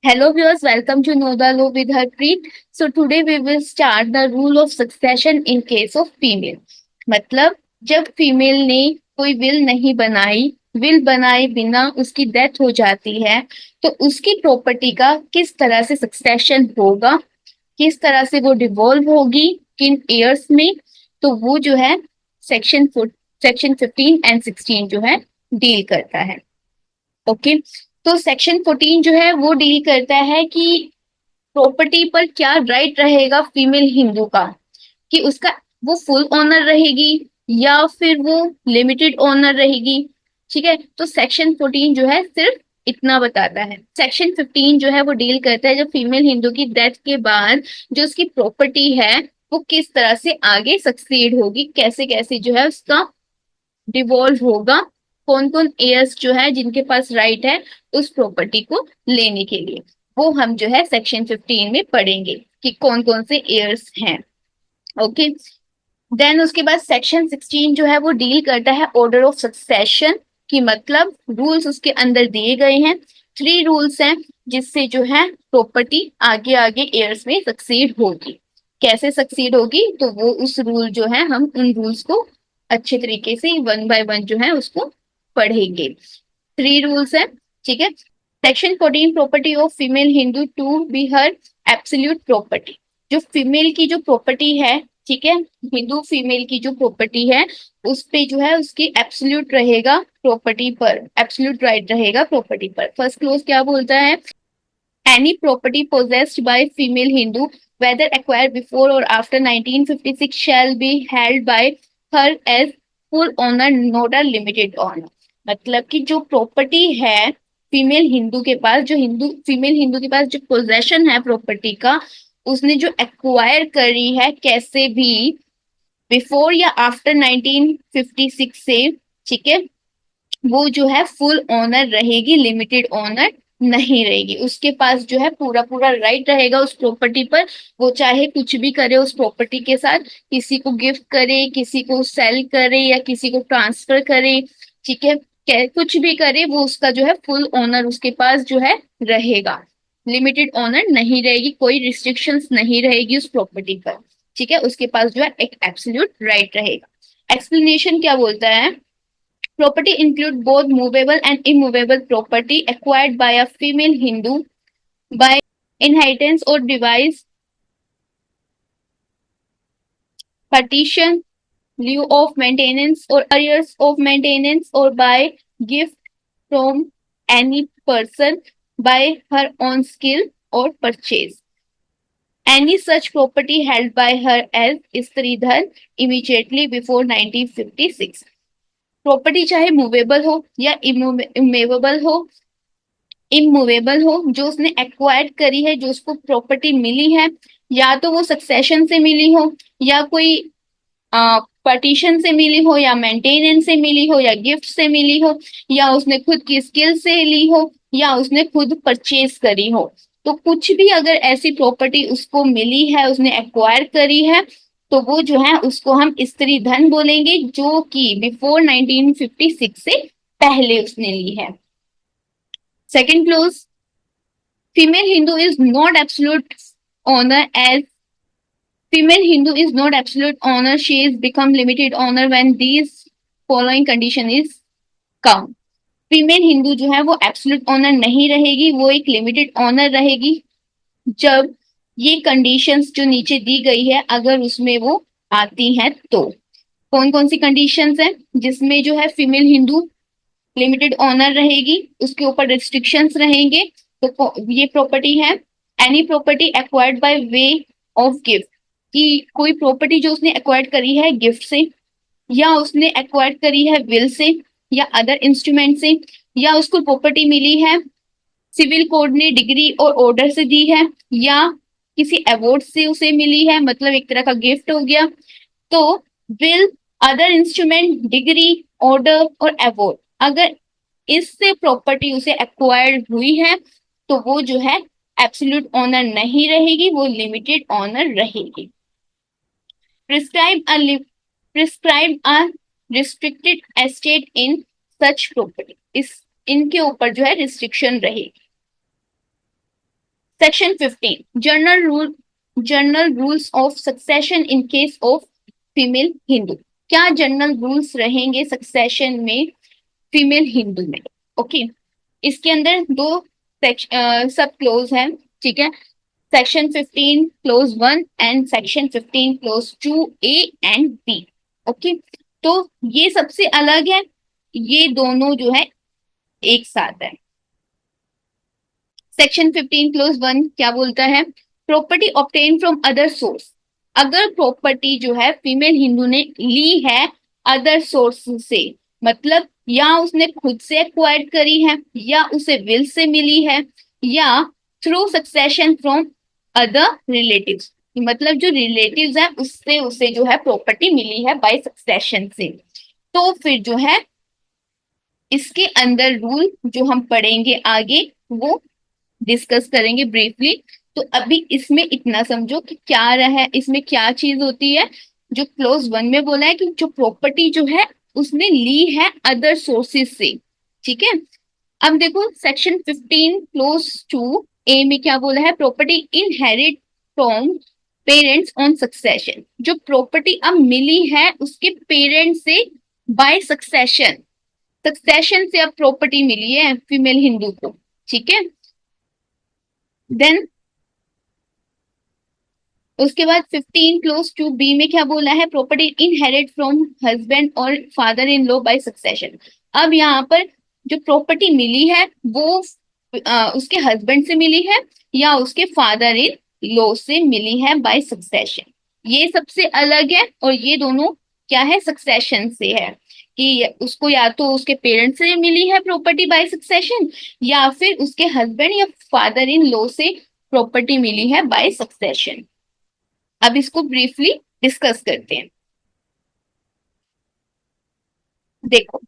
Hello viewers, welcome to Know the Law with Harpreet. So today we will start the rule of succession in case of female. मतलब जब female ने कोई will बनाए बिना उसकी death हो जाती है, तो उसकी प्रॉपर्टी का किस तरह से सक्सेशन होगा, किस तरह से वो डिवॉल्व होगी, किन ईयर्स में, तो वो जो है सेक्शन सेक्शन 15 एंड 16 जो है डील करता है। ओके, तो सेक्शन 14 जो है वो डील करता है कि प्रॉपर्टी पर क्या राइट रहेगा फीमेल हिंदू का, कि उसका वो फुल ओनर रहेगी या फिर वो लिमिटेड ओनर रहेगी। ठीक है, तो सेक्शन 14 जो है सिर्फ इतना बताता है। सेक्शन 15 जो है वो डील करता है जब फीमेल हिंदू की डेथ के बाद जो उसकी प्रॉपर्टी है वो किस तरह से आगे सक्सीड होगी, कैसे कैसे जो है उसका डिवॉल्व होगा, कौन कौन एयर्स जो है जिनके पास राइट है उस प्रॉपर्टी को लेने के लिए। वो हम जो है सेक्शन 15 में पढ़ेंगे कि कौन कौन से एयर्स हैं। ओके, देन उसके बाद सेक्शन 16 जो है वो डील करता है ऑर्डर ऑफ सक्सेशन की, मतलब रूल्स उसके अंदर दिए गए हैं। 3 रूल्स हैं जिससे जो है प्रॉपर्टी आगे आगे एयर्स में सक्सीड होगी। कैसे सक्सीड होगी, तो वो उस रूल जो है हम उन रूल्स को अच्छे तरीके से वन बाय वन जो है उसको पढ़ेंगे। 3 रूल्स हैं। ठीक है, section 14 property of female Hindu to be her absolute property. जो फीमेल की जो प्रॉपर्टी है, ठीक है, हिंदू फीमेल की जो प्रॉपर्टी है उस पे जो है उसकी एब्सोल्यूट रहेगा, प्रॉपर्टी पर एब्सोल्यूट राइट रहेगा प्रॉपर्टी पर। फर्स्ट क्लोज क्या बोलता है, any property possessed by female Hindu, whether acquired before or after 1956, shall be held by her as full owner, not a limited owner। मतलब कि जो प्रॉपर्टी है फीमेल हिंदू के पास, जो हिंदू फीमेल हिंदू के पास जो पोजेशन है प्रॉपर्टी का, उसने जो एक्वायर करी है कैसे भी, बिफोर या आफ्टर 1956 से, ठीक है, वो जो है फुल ओनर रहेगी, लिमिटेड ओनर नहीं रहेगी। उसके पास जो है पूरा पूरा राइट रहेगा उस प्रॉपर्टी पर। वो चाहे कुछ भी करे उस प्रॉपर्टी के साथ, किसी को गिफ्ट करे, किसी को सेल करे या किसी को ट्रांसफर करे, ठीक है, कुछ भी करे, वो उसका जो है फुल ओनर उसके पास जो है रहेगा, लिमिटेड ओनर नहीं रहेगी, कोई रिस्ट्रिक्शंस नहीं रहेगी उस प्रॉपर्टी पर। ठीक है, उसके पास जो है एक एब्सोल्यूट राइट रहेगा। एक्सप्लेनेशन क्या बोलता है, property include both movable and immovable property acquired by a female Hindu by inheritance or device, partition, lieu of maintenance or arrears of maintenance, or by gift from any person by her own skill or purchase. Any such property held by her as Stridhan immediately before 1956। Property चाहे movable हो या immovable हो, immovable हो, जो उसने acquire करी है, जो उसको प्रॉपर्टी मिली है, या तो वो सक्सेशन से मिली हो, या कोई पार्टीशन से मिली हो, या मेंटेनेंस से मिली हो, या गिफ्ट से मिली हो, या उसने खुद की स्किल से ली हो, या उसने खुद परचेज करी हो। तो कुछ भी अगर ऐसी प्रॉपर्टी उसको मिली है, उसने एक्वायर करी है, तो वो जो है उसको हम स्त्री धन बोलेंगे, जो कि बिफोर 1956 से पहले उसने ली है। Second close, female Hindu is not absolute owner as female Hindu is not absolute owner. She is become limited owner when these following condition is come। Female Hindu जो है वो एब्सोल्यूट ऑनर नहीं रहेगी, वो एक लिमिटेड ऑनर रहेगी जब ये कंडीशंस जो नीचे दी गई है अगर उसमें वो आती हैं तो। कौन कौन सी कंडीशंस हैं जिसमें जो है फीमेल हिंदू लिमिटेड ऑनर रहेगी, उसके ऊपर रिस्ट्रिक्शंस रहेंगे। तो ये प्रॉपर्टी है, any property acquired by way of gift, कि कोई प्रॉपर्टी जो उसने एक्वायर्ड करी है गिफ्ट से, या उसने एक्वायर्ड करी है विल से या अदर इंस्ट्रूमेंट से, या उसको प्रॉपर्टी मिली है सिविल कोड ने डिग्री और ऑर्डर से दी है, या किसी अवार्ड से उसे मिली है, मतलब एक तरह का गिफ्ट हो गया। तो will, other instrument, degree, order और अवार्ड, अगर इससे प्रॉपर्टी उसे एक्वायर्ड हुई है तो वो जो है एब्सोल्यूट ऑनर नहीं रहेगी, वो लिमिटेड ऑनर रहेगी। प्रिस्क्राइब प्रिस्क्राइब अ रिस्ट्रिक्टेड एस्टेट इन सच प्रॉपर्टी, इस इनके ऊपर जो है रिस्ट्रिक्शन रहेगी। Section 15 general rules of succession in case of female Hindu. क्या जनरल रूल्स रहेंगे सक्सेशन में फीमेल हिंदू में? ओके, इसके अंदर दो सब क्लोज हैं, ठीक है। Section 15 clause 1 and section 15 clause 2 a and b. Okay, तो ये सबसे अलग है, ये दोनों जो है एक साथ है। सेक्शन 15 क्लोज 1 क्या बोलता है? Property obtain from other source. अगर प्रॉपर्टी जो है फीमेल हिंदू ने ली है अदर सोर्स से, मतलब या उसने खुद से एक्वायर्ड करी है, या उसे विल से मिली है, या through succession from other relatives, मतलब जो रिलेटिव्स है उससे उसे जो है प्रॉपर्टी मिली है बाय सक्सेशन से, तो फिर जो है इसके अंदर रूल जो हम पढ़ेंगे आगे वो डिस्कस करेंगे ब्रीफली। तो अभी इसमें इतना समझो कि क्या रहा है, इसमें क्या चीज होती है। जो क्लोज 1 में बोला है कि जो प्रॉपर्टी जो है उसने ली है अदर सोर्सेस से, ठीक है। अब देखो सेक्शन 15 क्लोज 2 ए में क्या बोला है? Property inherit from parents on succession. जो प्रॉपर्टी अब मिली है उसके पेरेंट्स से बाय सक्सेशन, सक्सेशन से अब प्रॉपर्टी मिली है फीमेल हिंदू को, ठीक है। देन उसके बाद 15 क्लोज टू बी में क्या बोला है? प्रॉपर्टी इनहेरिट फ्रॉम हस्बैंड और father in law by succession. अब यहाँ पर जो प्रॉपर्टी मिली है वो उसके हस्बैंड से मिली है या उसके फादर इन लॉ से मिली है बाय सक्सेशन। ये सबसे अलग है, और ये दोनों क्या है? सक्सेशन से है, कि उसको या तो उसके पेरेंट्स से मिली है प्रॉपर्टी बाय सक्सेशन, या फिर उसके हस्बैंड या फादर इन लॉ से प्रॉपर्टी मिली है बाय सक्सेशन। अब इसको ब्रीफली डिस्कस करते हैं। देखो,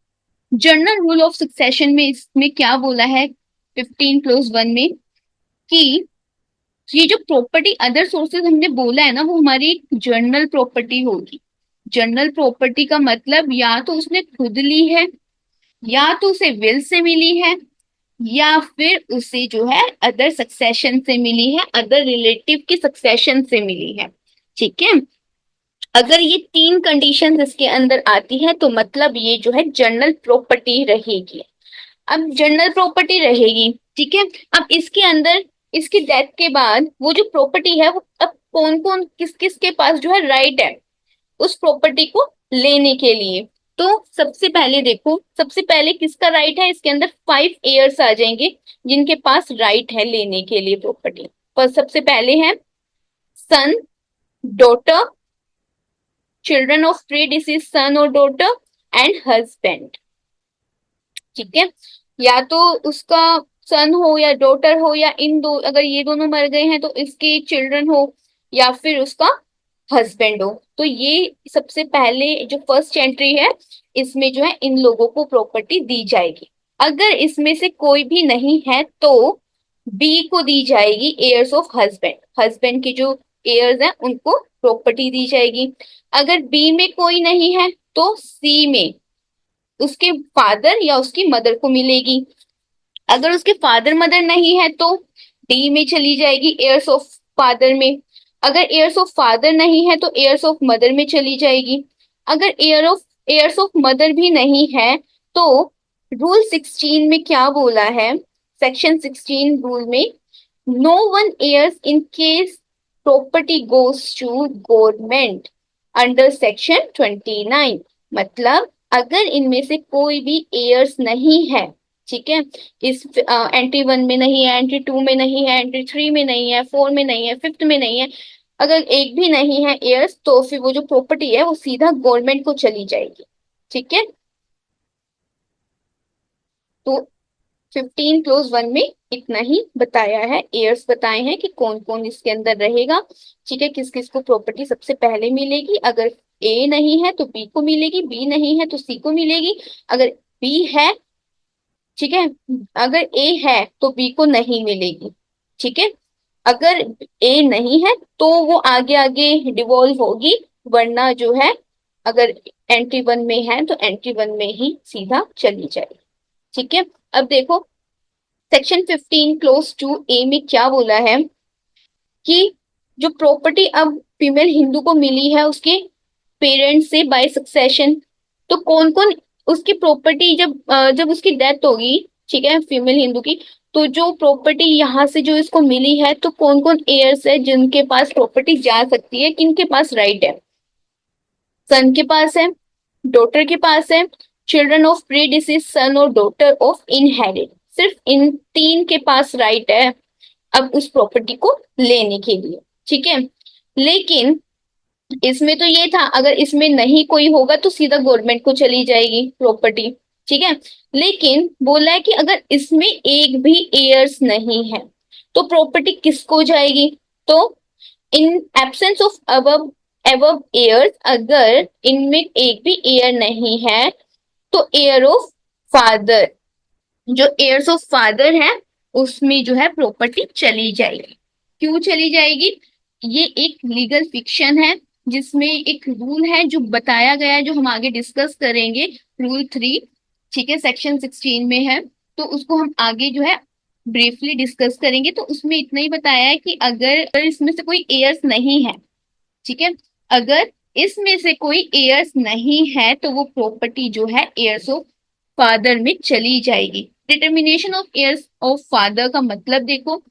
जनरल रूल ऑफ सक्सेशन में इसमें क्या बोला है 15 क्लोज 1 में, कि ये जो प्रॉपर्टी अदर सोर्सेज हमने बोला है ना, वो हमारी एक जनरल प्रॉपर्टी होगी। जनरल प्रॉपर्टी का मतलब या तो उसने खुद ली है, या तो उसे विल से मिली है, या फिर उसे जो है अदर सक्सेशन से मिली है, अदर रिलेटिव की सक्सेशन से मिली है, ठीक है। अगर ये तीन कंडीशंस इसके अंदर आती है तो मतलब ये जो है जनरल प्रॉपर्टी रहेगी। अब जनरल प्रॉपर्टी रहेगी, ठीक है। अब इसके अंदर इसकी डेथ के बाद वो जो प्रॉपर्टी है वो अब कौन कौन किस किस के पास जो है राइट है उस प्रॉपर्टी को लेने के लिए। तो सबसे पहले देखो, सबसे पहले किसका राइट है? इसके अंदर 5 एयर्स आ जाएंगे जिनके पास राइट है लेने के लिए प्रॉपर्टी। पर सबसे पहले है son, daughter, children of predeceased son और डॉटर, एंड हस्बैंड, ठीक है। या तो उसका सन हो या डॉटर हो, या इन दो, अगर ये दोनों मर गए हैं तो इसके चिल्ड्रन हो, या फिर उसका हस्बैंड हो। तो ये सबसे पहले जो फर्स्ट एंट्री है इसमें जो है इन लोगों को प्रॉपर्टी दी जाएगी। अगर इसमें से कोई भी नहीं है तो बी को दी जाएगी एयर्स ऑफ हस्बैंड, हस्बैंड के जो एयर्स हैं उनको प्रॉपर्टी दी जाएगी। अगर बी में कोई नहीं है तो सी में उसके फादर या उसकी मदर को मिलेगी। अगर उसके फादर मदर नहीं है तो डी में चली जाएगी एयर्स ऑफ फादर में। अगर एयर्स ऑफ फादर नहीं है तो एयर्स ऑफ मदर में चली जाएगी। अगर एयर्स ऑफ मदर भी नहीं है तो रूल 16 में क्या बोला है? सेक्शन 16 रूल में no one heirs in case property goes to government under section 29। मतलब अगर इनमें से कोई भी एयर्स नहीं है, ठीक है, इस एंट्री 1 में नहीं है, एंट्री 2 में नहीं है, एंट्री 3 में नहीं है, 4 में नहीं है, 5th में नहीं है, अगर एक भी नहीं है एयर्स तो फिर वो जो प्रॉपर्टी है वो सीधा गवर्नमेंट को चली जाएगी, ठीक है। तो 15 क्लोज 1 में इतना ही बताया है, एयर्स बताए हैं कि कौन कौन इसके अंदर रहेगा, ठीक है, किस किस को प्रॉपर्टी सबसे पहले मिलेगी। अगर ए नहीं है तो बी को मिलेगी, बी नहीं है तो सी को मिलेगी, अगर बी है, ठीक है, अगर ए है तो बी को नहीं मिलेगी, ठीक है। अगर ए नहीं है तो वो आगे आगे डिवॉल्व होगी, वरना जो है अगर एंट्री 1 में है तो एंट्री 1 में ही सीधा चली जाएगी, ठीक है। अब देखो सेक्शन 15 क्लोज टू ए में क्या बोला है कि जो प्रॉपर्टी अब फीमेल हिंदू को मिली है उसके पेरेंट्स से बाय सक्सेशन, तो कौन कौन उसकी प्रॉपर्टी जब उसकी डेथ होगी, ठीक है, फीमेल हिंदू की, तो जो प्रॉपर्टी यहाँ से जो इसको मिली है, तो कौन कौन एयर्स है जिनके पास प्रॉपर्टी जा सकती है, किनके पास राइट है? सन के पास है, डॉटर के पास है, children of predeceased son और डॉटर ऑफ इनहेरिट, सिर्फ इन तीन के पास राइट है अब उस प्रॉपर्टी को लेने के लिए, ठीक है। लेकिन इसमें तो ये था अगर इसमें नहीं कोई होगा तो सीधा गवर्नमेंट को चली जाएगी प्रॉपर्टी, ठीक है। लेकिन बोला है कि अगर इसमें एक भी एयर्स नहीं है तो प्रॉपर्टी किसको जाएगी? तो in absence of above above heirs, अगर इनमें एक भी एयर नहीं है तो एयर ऑफ फादर, जो एयर्स ऑफ फादर है उसमें जो है प्रॉपर्टी चली जाएगी। क्यों चली जाएगी? ये एक लीगल फिक्शन है जिसमें एक रूल है जो बताया गया है, जो हम आगे डिस्कस करेंगे, रूल 3, ठीक है, सेक्शन 16 में है, तो उसको हम आगे जो है ब्रीफली डिस्कस करेंगे। तो उसमें इतना ही बताया है कि अगर इसमें से कोई एयर्स नहीं है, ठीक है, अगर इसमें से कोई एयर्स नहीं है तो वो प्रॉपर्टी जो है एयर्स ऑफ फादर में चली जाएगी। Determination of heirs of father का मतलब देखो,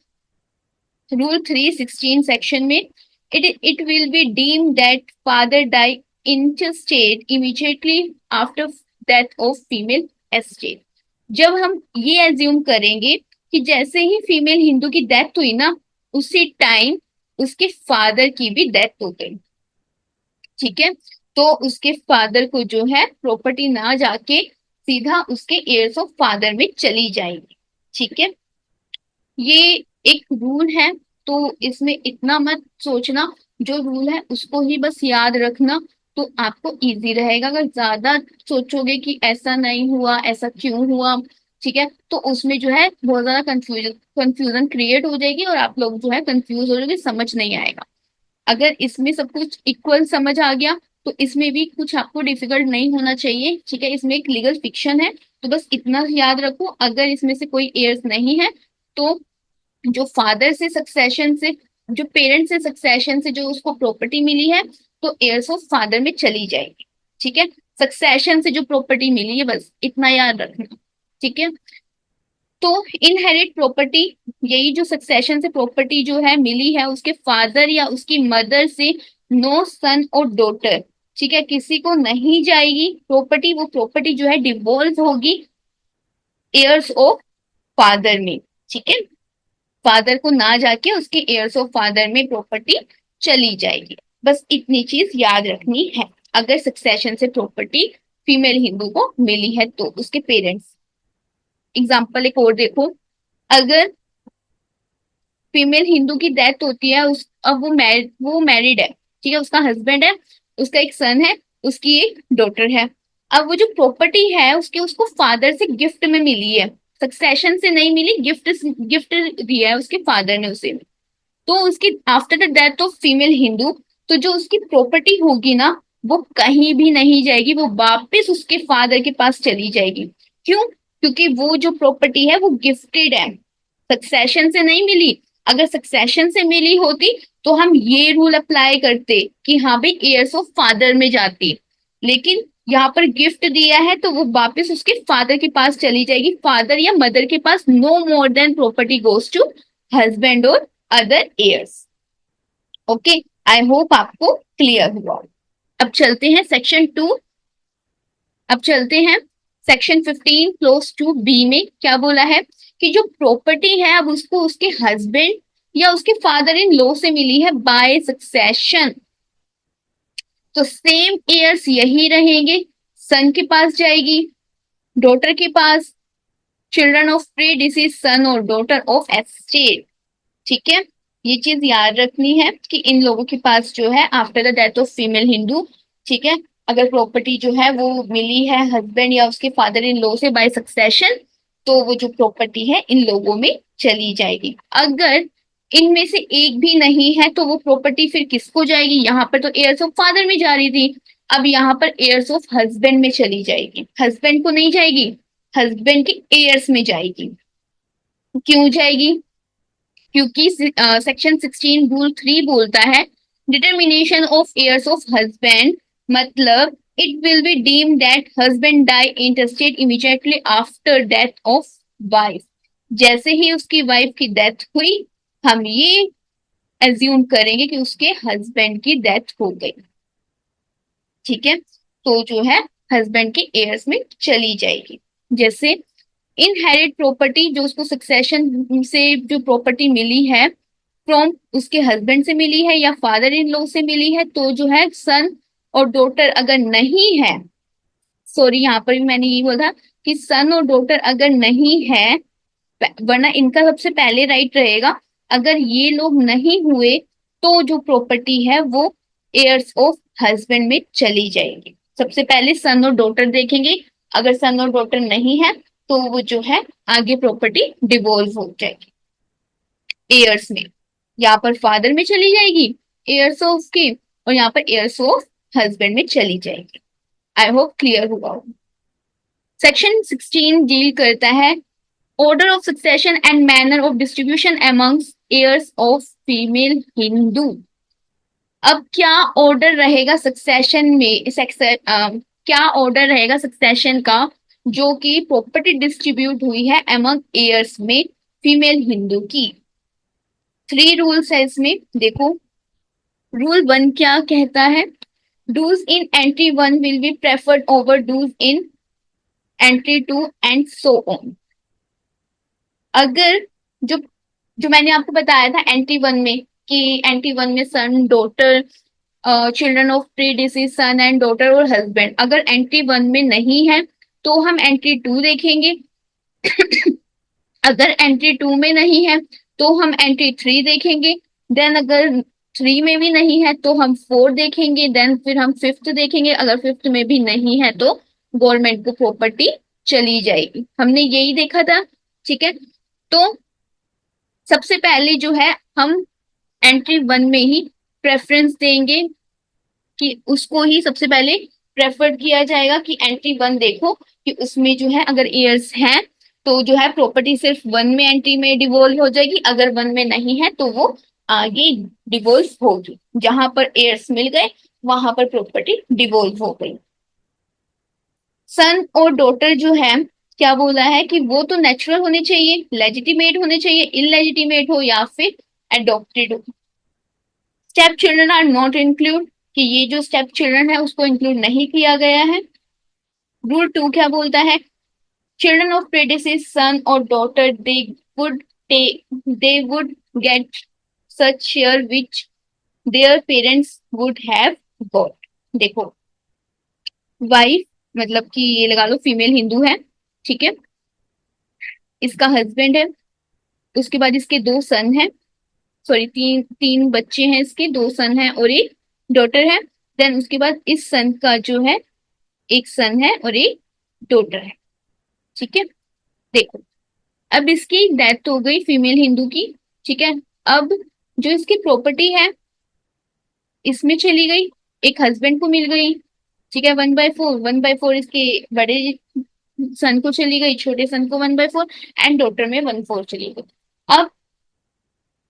रूल 3 16 सेक्शन में, it will be deem that father die intestate immediately after death of female estate. जब हम ये एज्यूम करेंगे कि जैसे ही फीमेल हिंदू की डेथ हुई ना, उसी टाइम उसके फादर की भी डेथ हो गई, ठीक है, तो उसके फादर को जो है प्रॉपर्टी ना जाके सीधा उसके एयर्स ऑफ फादर में चली जाएगी, ठीक है। ये एक रूल है, तो इसमें इतना मत सोचना, जो रूल है उसको ही बस याद रखना, तो आपको इजी रहेगा। अगर ज्यादा सोचोगे कि ऐसा नहीं हुआ, ऐसा क्यों हुआ, ठीक है, तो उसमें जो है बहुत ज्यादा कंफ्यूजन क्रिएट हो जाएगी और आप लोग जो है कंफ्यूज हो जाएंगे, समझ नहीं आएगा। अगर इसमें सब कुछ इक्वल समझ आ गया तो इसमें भी कुछ आपको डिफिकल्ट नहीं होना चाहिए, ठीक है। इसमें एक लीगल फिक्शन है, तो बस इतना याद रखो, अगर इसमें से कोई एयर्स नहीं है तो जो फादर से सक्सेशन से, जो पेरेंट से सक्सेशन से जो उसको प्रॉपर्टी मिली है तो एयर्स ऑफ फादर में चली जाएगी, ठीक है। सक्सेशन से जो प्रॉपर्टी मिली है बस इतना याद रखना, ठीक है। तो इनहेरिट प्रॉपर्टी, यही जो सक्सेशन से प्रॉपर्टी जो है मिली है उसके फादर या उसकी मदर से, नो सन और डॉटर, ठीक है, किसी को नहीं जाएगी प्रॉपर्टी, वो प्रॉपर्टी जो है डिवोल्व होगी एयर्स ऑफ फादर में, ठीक है। फादर को ना जाके उसके एयर्स ऑफ फादर में प्रॉपर्टी चली जाएगी। बस इतनी चीज याद रखनी है अगर सक्सेशन से प्रॉपर्टी फीमेल हिंदू को मिली है तो उसके पेरेंट्स। एग्जाम्पल एक और देखो, अगर फीमेल हिंदू की डेथ होती है, उस अब वो मैरिड है, ठीक है, उसका हस्बैंड है, उसका एक सन है, उसकी एक डॉटर है। अब वो जो प्रॉपर्टी है उसके उसको फादर से गिफ्ट में मिली है, सक्सेशन से नहीं मिली, गिफ्ट गिफ्ट दिया है उसके फादर ने उसे। तो उसकी after the death of female Hindu, तो जो उसकी प्रॉपर्टी होगी ना वो कहीं भी नहीं जाएगी, वो वापस उसके फादर के पास चली जाएगी। क्यों? क्योंकि वो जो प्रॉपर्टी है वो गिफ्टेड है, सक्सेशन से नहीं मिली। अगर सक्सेशन से मिली होती तो हम ये रूल अप्लाई करते कि हाँ भाई एयर्स ऑफ फादर में जाती, लेकिन यहाँ पर गिफ्ट दिया है तो वो वापस उसके फादर के पास चली जाएगी, फादर या मदर के पास। No more than property goes to husband और other heirs. Okay, I hope आपको क्लियर हुआ। अब चलते हैं सेक्शन 2। अब चलते हैं सेक्शन 15 क्लोज टू बी में क्या बोला है कि जो प्रॉपर्टी है अब उसको उसके हस्बैंड या उसके फादर इन लॉ से मिली है बाय सक्सेशन, तो सेम एयर्स यही रहेंगे, सन के पास जाएगी, डॉटर के पास, children of predeceased son और डॉटर ऑफ एस्टेट, ठीक है। ये चीज याद रखनी है कि इन लोगों के पास जो है after the death of female Hindu, ठीक है, अगर प्रॉपर्टी जो है वो मिली है हस्बैंड या उसके फादर इन लॉ से बाय सक्सेशन, तो वो जो प्रॉपर्टी है इन लोगों में चली जाएगी। अगर इनमें से एक भी नहीं है तो वो प्रॉपर्टी फिर किसको जाएगी? यहाँ पर तो एयर्स ऑफ फादर में जा रही थी, अब यहाँ पर एयर्स ऑफ हस्बैंड में चली जाएगी। हस्बैंड को नहीं जाएगी, हस्बैंड के एयर्स में जाएगी। क्यों जाएगी? क्योंकि सेक्शन 16 रूल 3 बोलता है determination of heirs of husband, मतलब it will be deem that husband die intestate immediately after death of wife. जैसे ही उसकी वाइफ की डेथ हुई, हम ये एज्यूम करेंगे कि उसके हस्बैंड की डेथ हो गई। ठीक है, तो जो है हस्बैंड के एयर्स में चली जाएगी। जैसे इनहेरिट प्रॉपर्टी, जो उसको सक्सेशन से जो प्रॉपर्टी मिली है फ्रॉम उसके हस्बैंड से मिली है या फादर इन लॉ से मिली है, तो जो है सन और डॉटर अगर नहीं है, सॉरी यहाँ पर भी मैंने ये बोला कि सन और डॉटर अगर नहीं है, वरना इनका सबसे पहले राइट रहेगा। अगर ये लोग नहीं हुए तो जो प्रॉपर्टी है वो एयर्स ऑफ हस्बैंड में चली जाएगी। सबसे पहले सन और डॉटर देखेंगे, अगर सन और डॉटर नहीं है तो वो जो है आगे प्रॉपर्टी डिवोल्व हो जाएगी एयर्स में। यहाँ पर फादर में चली जाएगी एयर्स ऑफ की, और यहाँ पर एयर्स ऑफ हस्बैंड में चली जाएगी। आई होप क्लियर हुआ। सेक्शन 16 डील करता है order of succession and manner of distribution amongst heirs of female Hindu। अब क्या ऑर्डर रहेगा सक्सेशन में, क्या ऑर्डर रहेगा सक्सेशन का जो कि प्रॉपर्टी डिस्ट्रीब्यूट हुई है अमंग एयर्स में फीमेल हिंदू की? 3 रूल्स है इसमें, देखो। रूल 1 क्या कहता है? Those in entry 1 will be preferred over those in entry 2 and so on. अगर जो जो मैंने आपको बताया था एंट्री 1 में, कि एंट्री 1 में son daughter, children of predeceased son and daughter और हस्बैंड, अगर एंट्री 1 में नहीं है तो हम एंट्री 2 देखेंगे। अगर एंट्री 2 में नहीं है तो हम एंट्री 3 देखेंगे। देन अगर 3 में भी नहीं है तो हम 4 देखेंगे। देन फिर हम 5th देखेंगे। अगर 5th में भी नहीं है तो गवर्नमेंट को प्रॉपर्टी चली जाएगी। हमने यही देखा था। ठीक है, तो सबसे पहले जो है हम एंट्री 1 में ही प्रेफरेंस देंगे, कि उसको ही सबसे पहले प्रेफर किया जाएगा कि एंट्री 1 देखो, कि उसमें जो है अगर एयर्स हैं तो जो है प्रॉपर्टी सिर्फ 1 में एंट्री में डिवोल्व हो जाएगी। अगर 1 में नहीं है तो वो आगे डिवोल्व होगी। जहां पर एयर्स मिल गए वहां पर प्रॉपर्टी डिवोल्व हो गई। सन और डॉटर जो है, क्या बोला है कि वो तो नेचुरल होने चाहिए, लेजिटिमेट होने चाहिए, इनलेजिटिमेट हो या फिर एडॉप्टेड हो। Step children are not include, कि ये जो स्टेप चिल्ड्रन है उसको इंक्लूड नहीं किया गया है। रूल 2 क्या बोलता है? चिल्ड्रन ऑफ प्रेडिसेस सन और daughter would they would get such share which their parents would have got. देखो, वाइफ मतलब कि ये लगा लो फीमेल हिंदू है, ठीक है, इसका हस्बैंड है, उसके बाद इसके 2 सन है, सॉरी तीन तीन बच्चे हैं इसके, 2 सन है और एक डॉटर है। देन उसके बाद इस सन का जो है एक सन है और एक डॉटर है। ठीक है, देखो, अब इसकी डेथ हो गई फीमेल हिंदू की। ठीक है, अब जो इसकी प्रॉपर्टी है इसमें चली गई, एक हस्बैंड को मिल गई। ठीक है, 1/4, 1/4 इसके बड़े सन को चली गई, छोटे सन को 1/4, एंड डॉटर में 1/4 चली गई। अब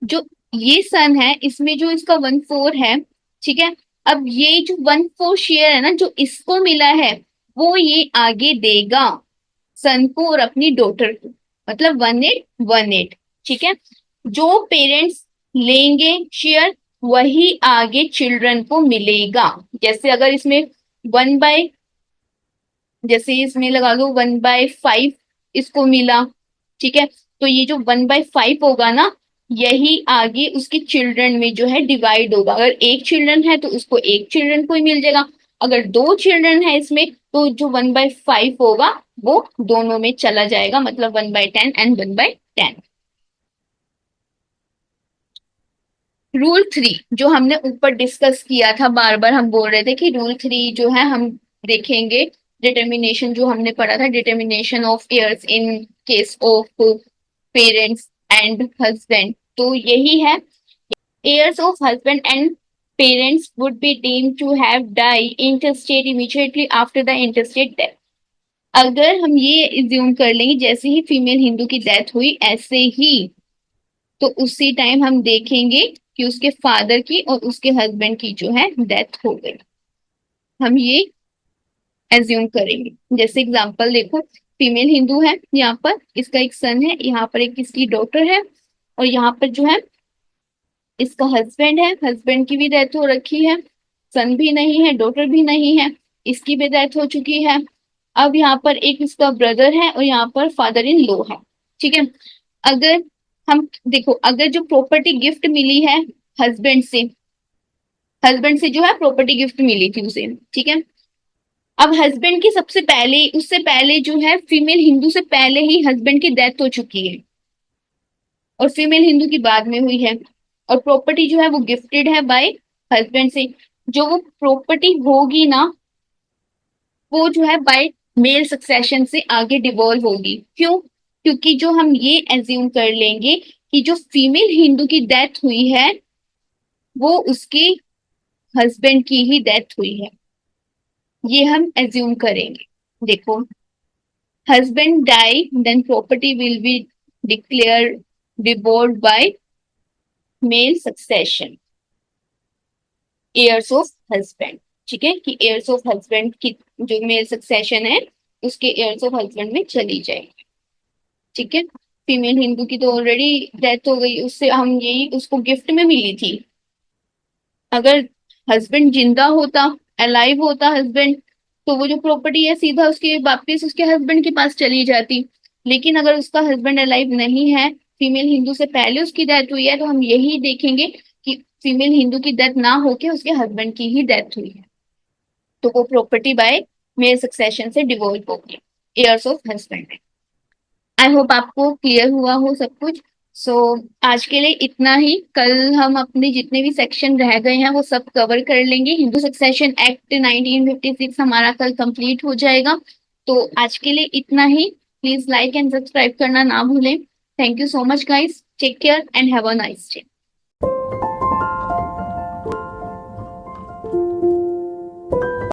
जो ये सन है इसमें जो इसका 1/4 है, ठीक है, अब ये जो 1/4 शेयर है ना जो इसको मिला है, वो ये आगे देगा सन को और अपनी डॉटर को, मतलब 1/8, 1/8। ठीक है, जो पेरेंट्स लेंगे शेयर वही आगे चिल्ड्रन को मिलेगा। जैसे अगर इसमें 1 बाय, जैसे इसमें लगा लो 1/5 इसको मिला, ठीक है, तो ये जो 1/5 होगा ना, यही आगे उसके चिल्ड्रन में जो है डिवाइड होगा। अगर एक चिल्ड्रन है तो उसको एक चिल्ड्रन को ही मिल जाएगा। अगर 2 चिल्ड्रन है इसमें तो जो 1/5 होगा वो दोनों में चला जाएगा, मतलब 1/10 एंड 1/10। रूल 3 जो हमने ऊपर डिस्कस किया था, बार बार हम बोल रहे थे कि रूल 3 जो है हम देखेंगे, डिटर्मिनेशन जो हमने पढ़ा था, determination of heirs in case of parents and husband, तो यही है। Heirs of husband and parents would be deemed to have die intestate immediately after the intestate death. अगर हम ये इज्यूम कर लेंगे जैसे ही फीमेल हिंदू की डेथ हुई ऐसे ही, तो उसी टाइम हम देखेंगे कि उसके फादर की और उसके हस्बैंड की जो है डेथ हो गई, हम ये एज्यूम करेंगे। जैसे एग्जांपल देखो, फीमेल हिंदू है, यहाँ पर इसका एक सन है, यहाँ पर एक इसकी डॉटर है, और यहाँ पर जो है इसका हस्बैंड है, हस्बैंड की भी डेथ हो रखी है, सन भी नहीं है, डॉटर भी नहीं है, इसकी भी डेथ हो चुकी है। अब यहाँ पर एक इसका ब्रदर है और यहाँ पर फादर इन लॉ है। ठीक है, अगर हम देखो, अगर जो प्रॉपर्टी गिफ्ट मिली है हस्बैंड से, हस्बैंड से जो है प्रॉपर्टी गिफ्ट मिली थी उसे, ठीक है, अब हस्बैंड की सबसे पहले, उससे पहले जो है फीमेल हिंदू से पहले ही हस्बैंड की डेथ हो चुकी है और फीमेल हिंदू की बाद में हुई है, और प्रॉपर्टी जो है वो गिफ्टेड है बाय हस्बैंड से, जो वो प्रॉपर्टी होगी ना, वो जो है बाय मेल सक्सेशन से आगे डिवॉल्व होगी। क्यों? क्योंकि जो हम ये एज्यूम कर लेंगे कि जो फीमेल हिंदू की डेथ हुई है वो उसके हस्बैंड की ही डेथ हुई है, ये हम एज्यूम करेंगे। देखो, husband die, then property will be declared devolved by male succession, heirs of husband। ठीक है, कि heirs of husband की जो मेल सक्सेशन है उसके heirs of husband में चली जाएगी। ठीक है, फीमेल हिंदू की तो ऑलरेडी डेथ हो गई, उससे हम यही उसको गिफ्ट में मिली थी। अगर हस्बैंड जिंदा होता, अलाइव होता हस्बैंड, तो वो जो प्रॉपर्टी है सीधा उसके वापिस उसके हस्बैंड के पास चली जाती। लेकिन अगर उसका हस्बैंड अलाइव नहीं है, फीमेल हिंदू से पहले उसकी डेथ हुई है, तो हम यही देखेंगे कि फीमेल हिंदू की डेथ ना होके उसके हस्बैंड की ही डेथ हुई है, तो वो प्रॉपर्टी बाय मेल सक्सेशन से डिवोल्व होगी, heirs of husband. I hope आपको क्लियर हुआ हो सब कुछ। सो आज के लिए इतना ही, कल हम अपने जितने भी सेक्शन रह गए हैं वो सब कवर कर लेंगे। हिंदू सक्सेशन एक्ट 1956 हमारा कल कंप्लीट हो जाएगा। तो आज के लिए इतना ही, प्लीज लाइक एंड सब्सक्राइब करना ना भूलें। Thank you so much guys, take care and have a nice day.